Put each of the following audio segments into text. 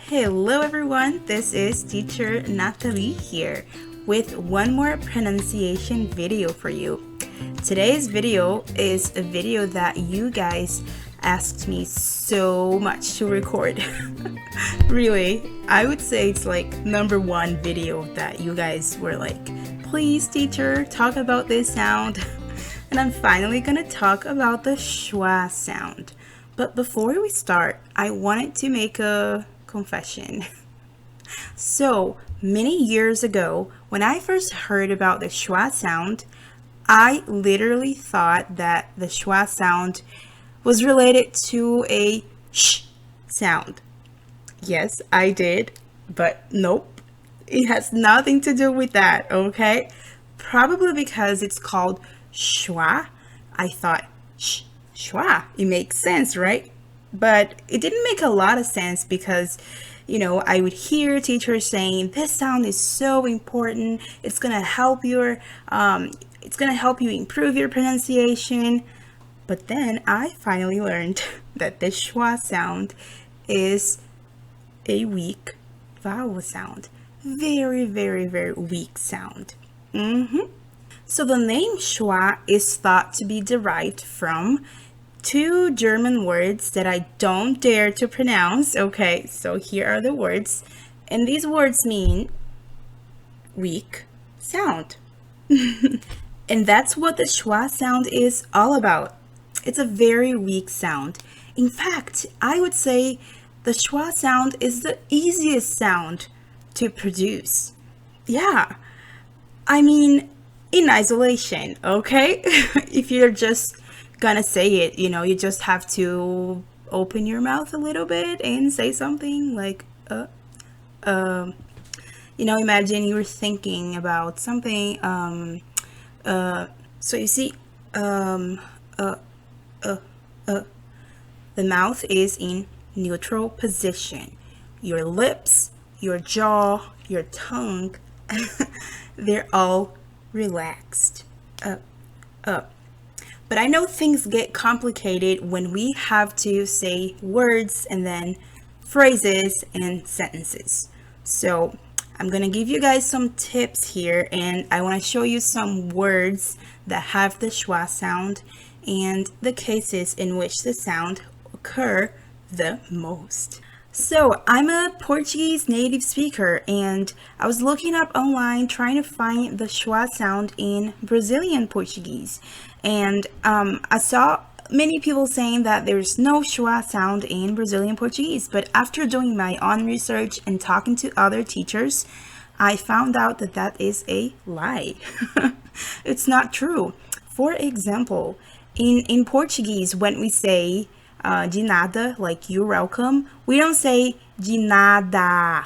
Hello everyone, this is teacher Natalie here with one more pronunciation video for you. Today's video is a video that you guys asked me so much to record. Really, I would say it's like #1 video that you guys were like, please teacher, talk about this sound. And I'm finally gonna talk about the schwa sound. But before we start, I wanted to make a confession. So many years ago, when I first heard about the schwa sound, I literally thought that the schwa sound was related to a sh sound. Yes, I did, but nope. It has nothing to do with that, okay? Probably because it's called schwa, I thought, schwa, it makes sense, right? But it didn't make a lot of sense because, I would hear teachers saying this sound is so important. It's gonna help you improve your pronunciation. But then I finally learned that the schwa sound is a weak vowel sound. Very, very, very weak sound. So the name schwa is thought to be derived from two German words that I don't dare to pronounce. Okay, so here are the words. And these words mean weak sound. And that's what the schwa sound is all about. It's a very weak sound. In fact, I would say the schwa sound is the easiest sound to produce. Yeah, I mean, in isolation, okay? If you're just gonna say it, you just have to open your mouth a little bit and say something like, imagine you were thinking about something, so you see, the mouth is in neutral position. Your lips, your jaw, your tongue, they're all relaxed. But I know things get complicated when we have to say words and then phrases and sentences. So I'm gonna give you guys some tips here, and I want to show you some words that have the schwa sound and the cases in which the sound occur the most. So I'm a Portuguese native speaker, and I was looking up online trying to find the schwa sound in Brazilian Portuguese. And I saw many people saying that there's no schwa sound in Brazilian Portuguese. But after doing my own research and talking to other teachers, I found out that that is a lie. It's not true. For example, in Portuguese, when we say de nada, like you're welcome, we don't say de nada,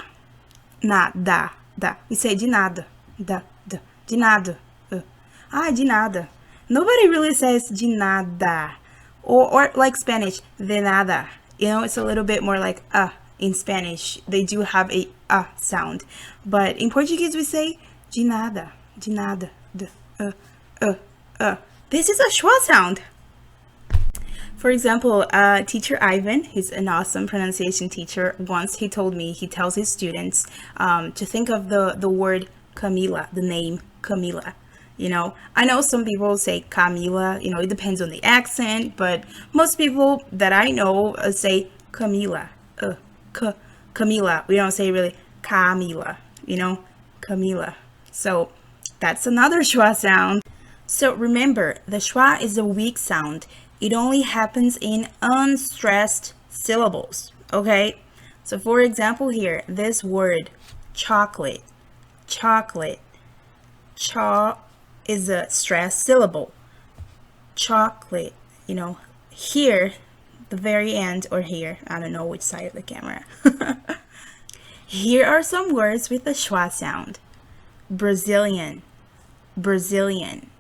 nada, da. We say de nada, da, da, de nada, de nada. Nobody really says de nada, or like Spanish, de nada. It's a little bit more like in Spanish. They do have a sound, but in Portuguese we say de nada, de, This is a schwa sound. For example, teacher Ivan, he's an awesome pronunciation teacher. Once he told me, he tells his students to think of the word Camila, the name Camila. I know some people say Camila, it depends on the accent, but most people that I know say Camila, Camila. We don't say really Camila, Camila. So that's another schwa sound. So remember, the schwa is a weak sound. It only happens in unstressed syllables, okay? So for example here, this word, chocolate, chocolate, cha is a stressed syllable. Chocolate, here, the very end, or here, I don't know which side of the camera. Here are some words with the schwa sound. Brazilian, Brazilian,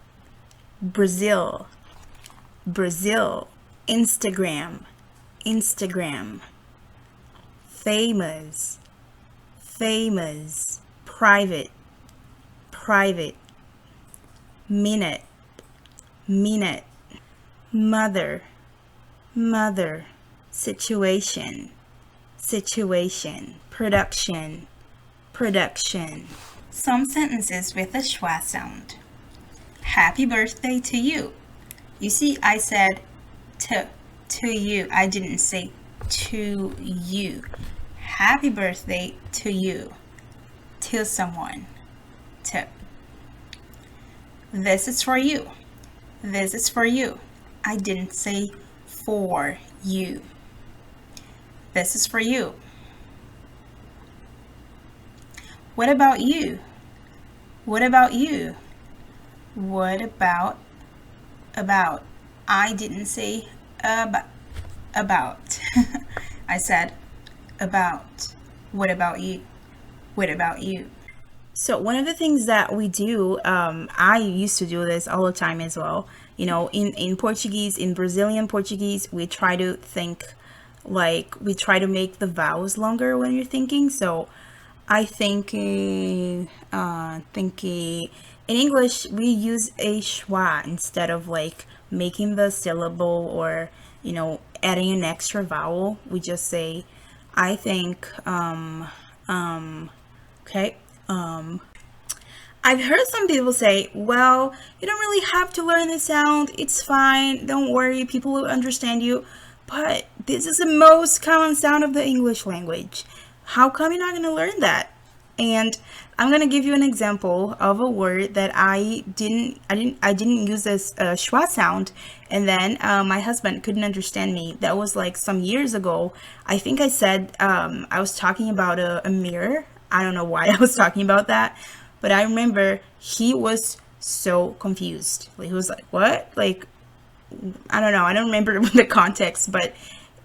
Brazil, Brazil, Instagram, Instagram, famous, famous, private, private, minute, minute, mother, mother, situation, situation, production, production. Some sentences with a schwa sound. Happy birthday to you. You see, I said to you. I didn't say to you. Happy birthday to you. To someone. To. This is for you. This is for you. I didn't say for you. This is for you. What about you? What about you? What about? I didn't say about. I said about. What about you? What about you? So one of the things that we do, I used to do this all the time as well. You know, in Portuguese, in Brazilian Portuguese, we try to think like we try to make the vowels longer when you're thinking. So I think, thinking. In English, we use a schwa instead of like making the syllable or, you know, adding an extra vowel. We just say, I think, okay. I've heard some people say, well, you don't really have to learn the sound. It's fine. Don't worry. People will understand you. But this is the most common sound of the English language. How come you're not going to learn that? And I'm going to give you an example of a word that I didn't use this schwa sound, and then my husband couldn't understand me. That was like some years ago. I think I said I was talking about a mirror. I don't know why I was talking about that, but I remember he was so confused. Like, he was like, what? Like, I don't know. I don't remember the context, but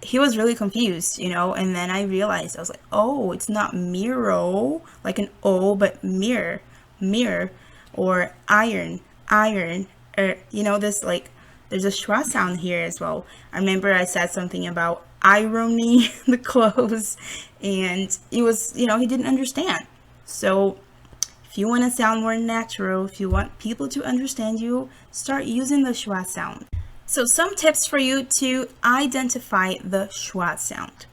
he was really confused, you know, and then I realized, I was like, oh, it's not mirror, like an O, but mirror, mirror, or iron, iron, or, you know, this, like, there's a schwa sound here as well. I remember I said something about irony, the clothes, and he was, you know, he didn't understand. So if you want to sound more natural, if you want people to understand you, start using the schwa sound. So some tips for you to identify the schwa sound.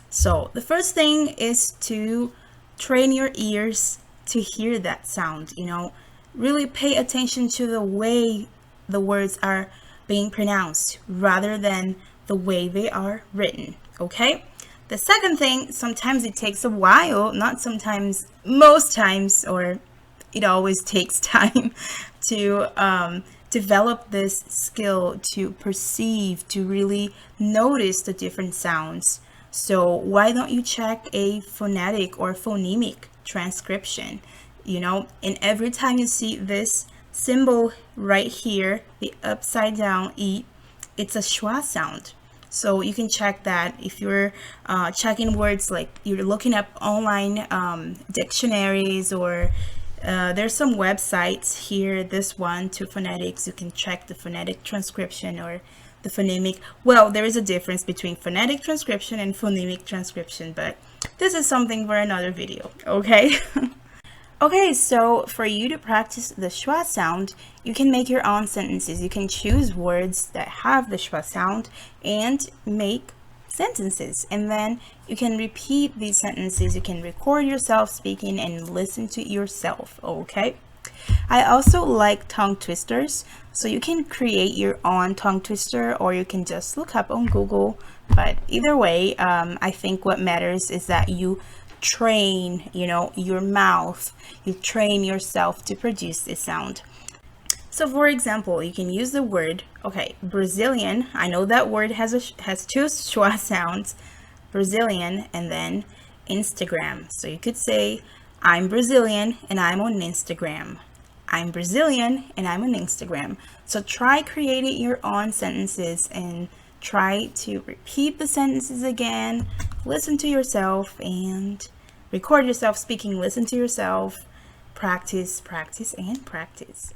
So the first thing is to train your ears to hear that sound, you know, really pay attention to the way the words are being pronounced rather than the way they are written, okay? The second thing, sometimes it takes a while, not sometimes, most times, or it always takes time to develop this skill to perceive, to really notice the different sounds. So why don't you check a phonetic or phonemic transcription, you know, and every time you see this symbol right here, the upside down E, it's a schwa sound. So you can check that if you're checking words, like you're looking up online dictionaries, or there's some websites here, this one, to phonetics. You can check the phonetic transcription or the phonemic. Well, there is a difference between phonetic transcription and phonemic transcription, but this is something for another video, okay? Okay, so for you to practice the schwa sound, you can make your own sentences. You can choose words that have the schwa sound and make sentences, and then you can repeat these sentences. You can record yourself speaking and listen to yourself, okay? I also like tongue twisters, so you can create your own tongue twister, or you can just look up on Google. But either way, I think what matters is that you train, you know, your mouth. You train yourself to produce this sound. So for example, you can use the word, okay, Brazilian. I know that word has two schwa sounds, Brazilian, and then Instagram. So you could say, I'm Brazilian and I'm on Instagram. I'm Brazilian and I'm on Instagram. So try creating your own sentences and try to repeat the sentences again. Listen to yourself and record yourself speaking. Listen to yourself. Practice, practice, and practice.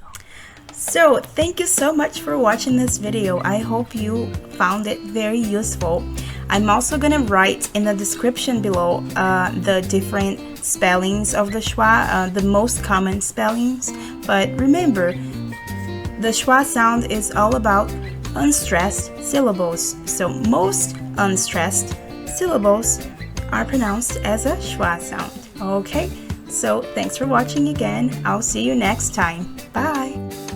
So thank you so much for watching this video. I hope you found it very useful. I'm also gonna write in the description below the different spellings of the schwa, the most common spellings. But remember, the schwa sound is all about unstressed syllables. So most unstressed syllables are pronounced as a schwa sound. Okay, so thanks for watching again. I'll see you next time. Bye!